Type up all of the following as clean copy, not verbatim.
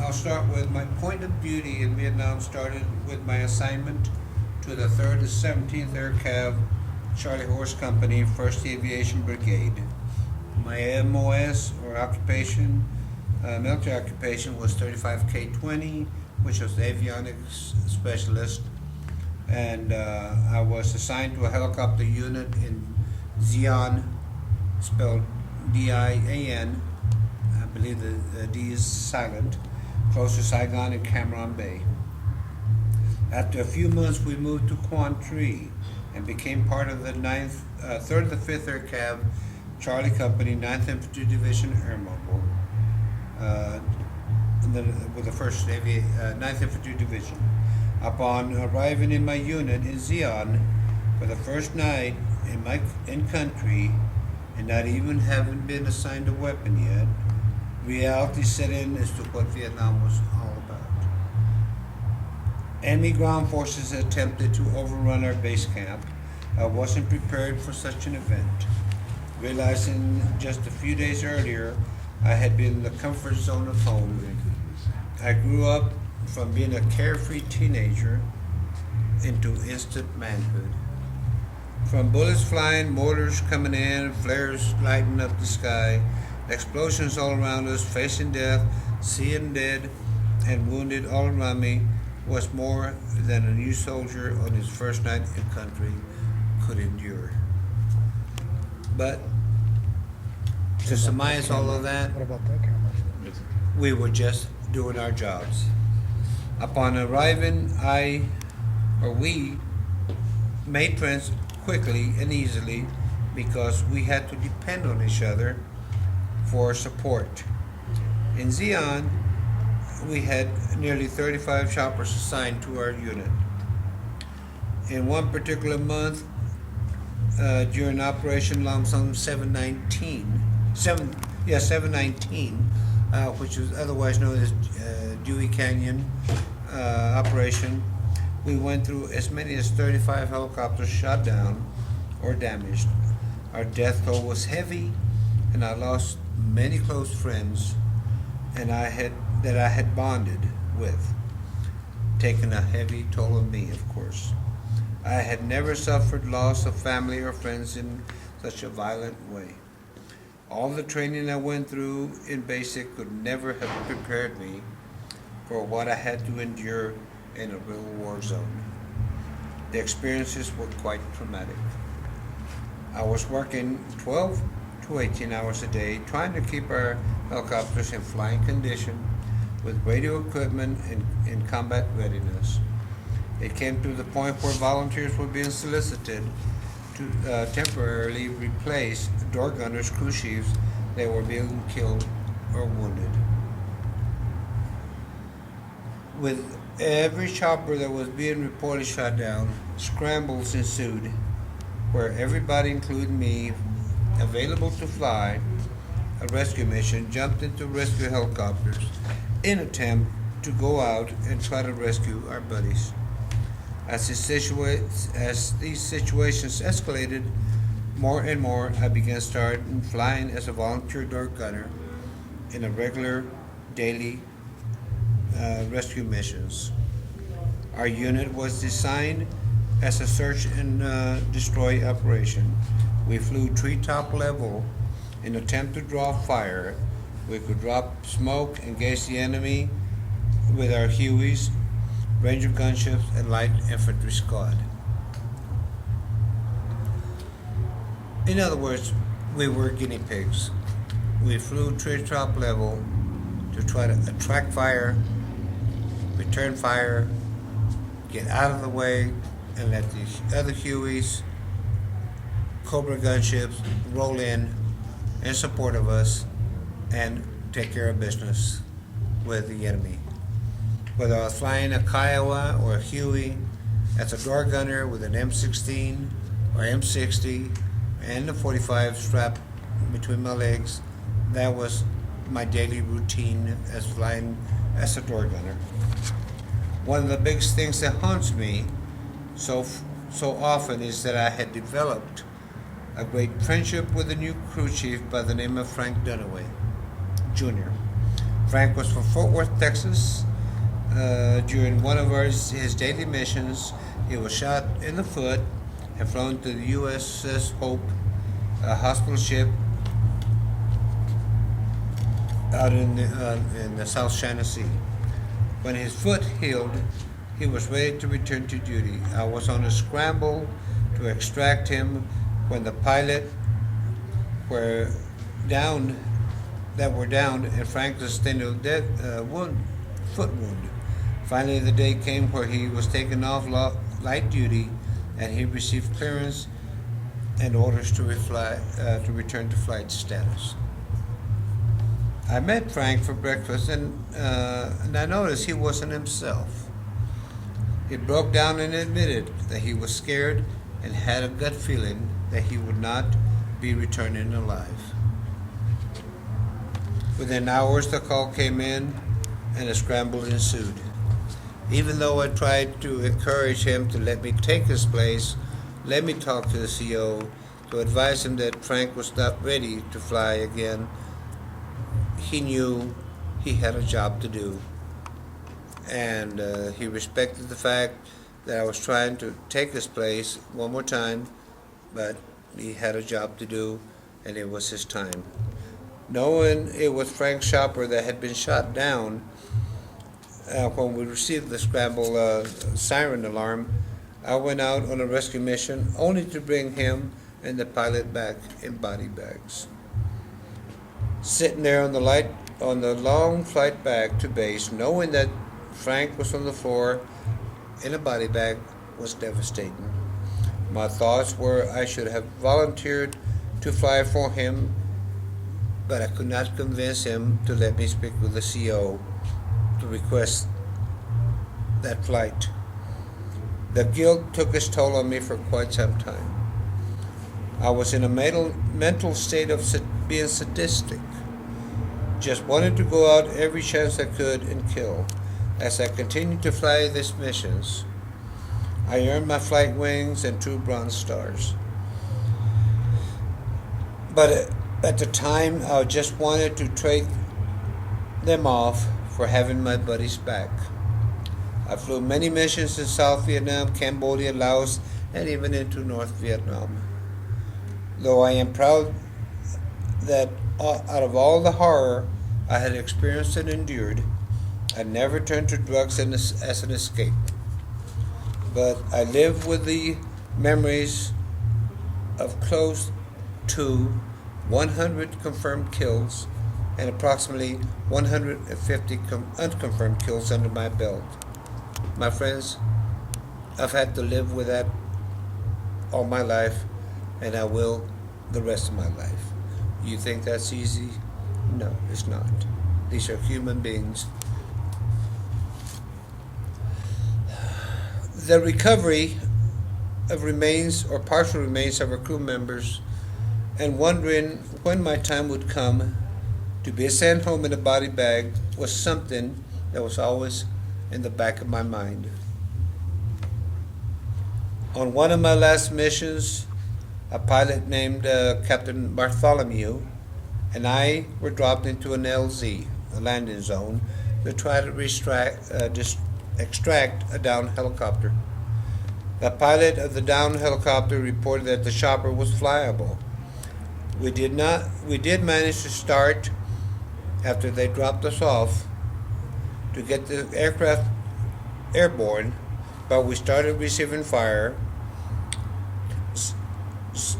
I'll start with my point of duty in Vietnam started with my assignment to the 3rd to 17th Air Cav Charlie Horse Company, 1st Aviation Brigade. My MOS or occupation, military occupation was 35K20, which was the avionics specialist, and I was assigned to a helicopter unit in Xi'an, spelled D-I-A-N. I believe the D is silent, close to Saigon and Cam Ranh Bay. After a few months, we moved to Quang Tri and became part of the 3rd to 5th Air Cav Charlie Company, 9th Infantry Division Air Mobile, with the 9th Infantry Division. Upon arriving in my unit in Xi'an for the first night in country, and not even having been assigned a weapon yet, reality set in as to what Vietnam was all about. Enemy ground forces attempted to overrun our base camp. I wasn't prepared for such an event. Realizing just a few days earlier I had been in the comfort zone of home. I grew up from being a carefree teenager into instant manhood. From bullets flying, mortars coming in, flares lighting up the sky, explosions all around us, facing death, seeing dead and wounded all around me was more than a new soldier on his first night in country could endure. But to surmise all of that, What about that camera? we were just doing our jobs. Upon arriving, we made friends quickly and easily because we had to depend on each other for support. In Xi'an, we had nearly 35 choppers assigned to our unit. In one particular month, during Operation Lamsong 719, which was otherwise known as Dewey Canyon operation, we went through as many as 35 helicopters shot down or damaged. Our death toll was heavy, and I lost many close friends that I had bonded with, taking a heavy toll on me, of course. I had never suffered loss of family or friends in such a violent way. All the training I went through in basic could never have prepared me for what I had to endure in a real war zone. The experiences were quite traumatic. I was working 12 to 18 hours a day trying to keep our helicopters in flying condition with radio equipment and in combat readiness. It came to the point where volunteers were being solicited to temporarily replace door gunners, crew chiefs that were being killed or wounded. With every chopper that was being reported shot down, scrambles ensued where everybody, including me, available to fly a rescue mission, jumped into rescue helicopters in attempt to go out and try to rescue our buddies. As these situations escalated more and more, I began starting flying as a volunteer door gunner in a regular daily rescue missions. Our unit was designed as a search and destroy operation. We flew treetop level in attempt to draw fire. We could drop smoke, engage the enemy with our Hueys, Ranger gunships, and light infantry squad. In other words, we were guinea pigs. We flew treetop level to try to attract fire, return fire, get out of the way, and let the other Hueys, Cobra gunships roll in support of us and take care of business with the enemy. Whether I was flying a Kiowa or a Huey as a door gunner with an M16 or M60 and a 45 strapped between my legs, that was my daily routine as flying as a door gunner. One of the biggest things that haunts me so often is that I had developed a great friendship with a new crew chief by the name of Frank Dunaway Jr. Frank was from Fort Worth, Texas. During one of his daily missions, he was shot in the foot and flown to the USS Hope, a hospital ship out in the South China Sea. When his foot healed, he was ready to return to duty. I was on a scramble to extract him when the pilot were down and Frank sustained a foot wound. Finally, the day came where he was taken off light duty, and he received clearance and orders to return to flight status. I met Frank for breakfast, and I noticed he wasn't himself. He broke down and admitted that he was scared and had a gut feeling that he would not be returning alive. Within hours, the call came in, and a scramble ensued. Even though I tried to encourage him to let me take his place, let me talk to the CO, to advise him that Frank was not ready to fly again, he knew he had a job to do. And he respected the fact that I was trying to take his place one more time, but he had a job to do, and it was his time. Knowing it was Frank Shopper that had been shot down, when we received the scramble siren alarm, I went out on a rescue mission only to bring him and the pilot back in body bags. Sitting there on the long flight back to base, knowing that Frank was on the floor in a body bag, was devastating. My thoughts were I should have volunteered to fly for him, but I could not convince him to let me speak with the CO to request that flight. The guilt took its toll on me for quite some time. I was in a mental state of being sadistic. Just wanted to go out every chance I could and kill. As I continued to fly these missions, I earned my flight wings and 2 bronze stars. But at the time, I just wanted to trade them off for having my buddies back. I flew many missions in South Vietnam, Cambodia, Laos, and even into North Vietnam. Though I am proud that out of all the horror I had experienced and endured, I never turned to drugs as an escape. But I live with the memories of close to 100 confirmed kills and approximately 150 unconfirmed kills under my belt. My friends, I've had to live with that all my life, and I will the rest of my life. You think that's easy? No, it's not. These are human beings. The recovery of remains or partial remains of our crew members, and wondering when my time would come to be sent home in a body bag, was something that was always in the back of my mind. On one of my last missions, a pilot named Captain Bartholomew and I were dropped into an LZ, a landing zone, to try to extract a downed helicopter. The pilot of the downed helicopter reported that the chopper was flyable. We did manage to start after they dropped us off to get the aircraft airborne, but we started receiving fire,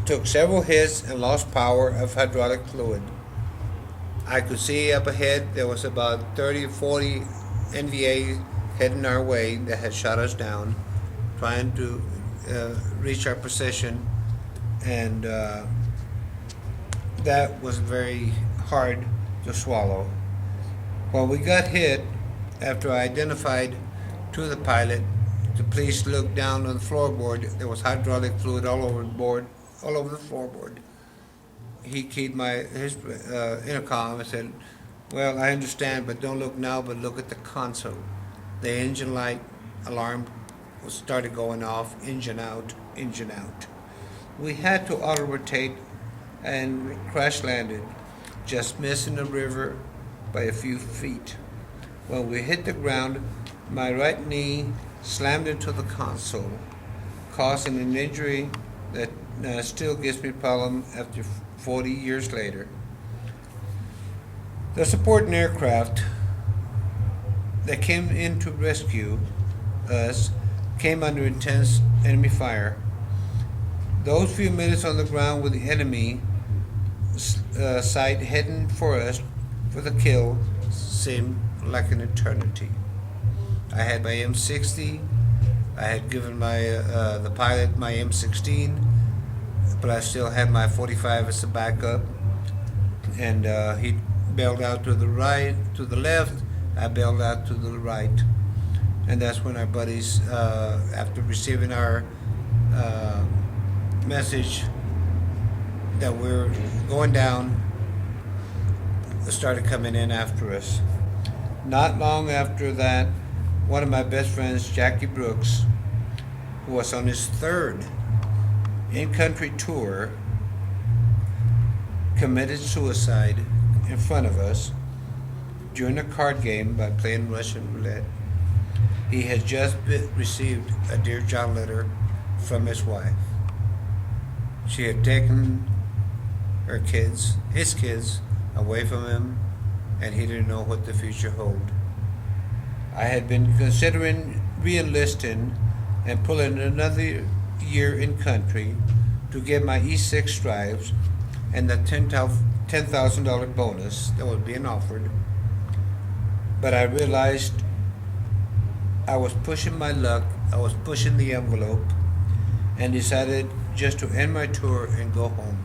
took several hits, and lost power of hydraulic fluid. I could see up ahead there was about 30 or 40 NVA heading our way that had shot us down, trying to reach our position, and that was very hard to swallow. When we got hit, after I identified to the pilot to please look down on the floorboard, there was hydraulic fluid all over the floorboard. He keyed his intercom and said, "Well, I understand, but don't look now, but look at the console." The engine light alarm started going off, engine out, engine out. We had to auto-rotate and crash landed, just missing the river, by a few feet. When we hit the ground, my right knee slammed into the console, causing an injury that still gives me problem after 40 years later. The supporting aircraft that came in to rescue us came under intense enemy fire. Those few minutes on the ground with the enemy sight heading for us for the kill seemed like an eternity. I had my M60. I had given my the pilot my M16, but I still had my 45 as a backup. And he bailed out to the right, to the left. I bailed out to the right, and that's when our buddies, after receiving our message that we're going down, started coming in after us. Not long after that, one of my best friends, Jackie Brooks, who was on his third in-country tour, committed suicide in front of us during a card game by playing Russian roulette. He had just received a Dear John letter from his wife. She had taken his kids, away from him, and he didn't know what the future held. I had been considering re-enlisting and pulling another year in country to get my E6 stripes and the $10,000 bonus that was being offered. But I realized I was pushing my luck, I was pushing the envelope, and decided just to end my tour and go home.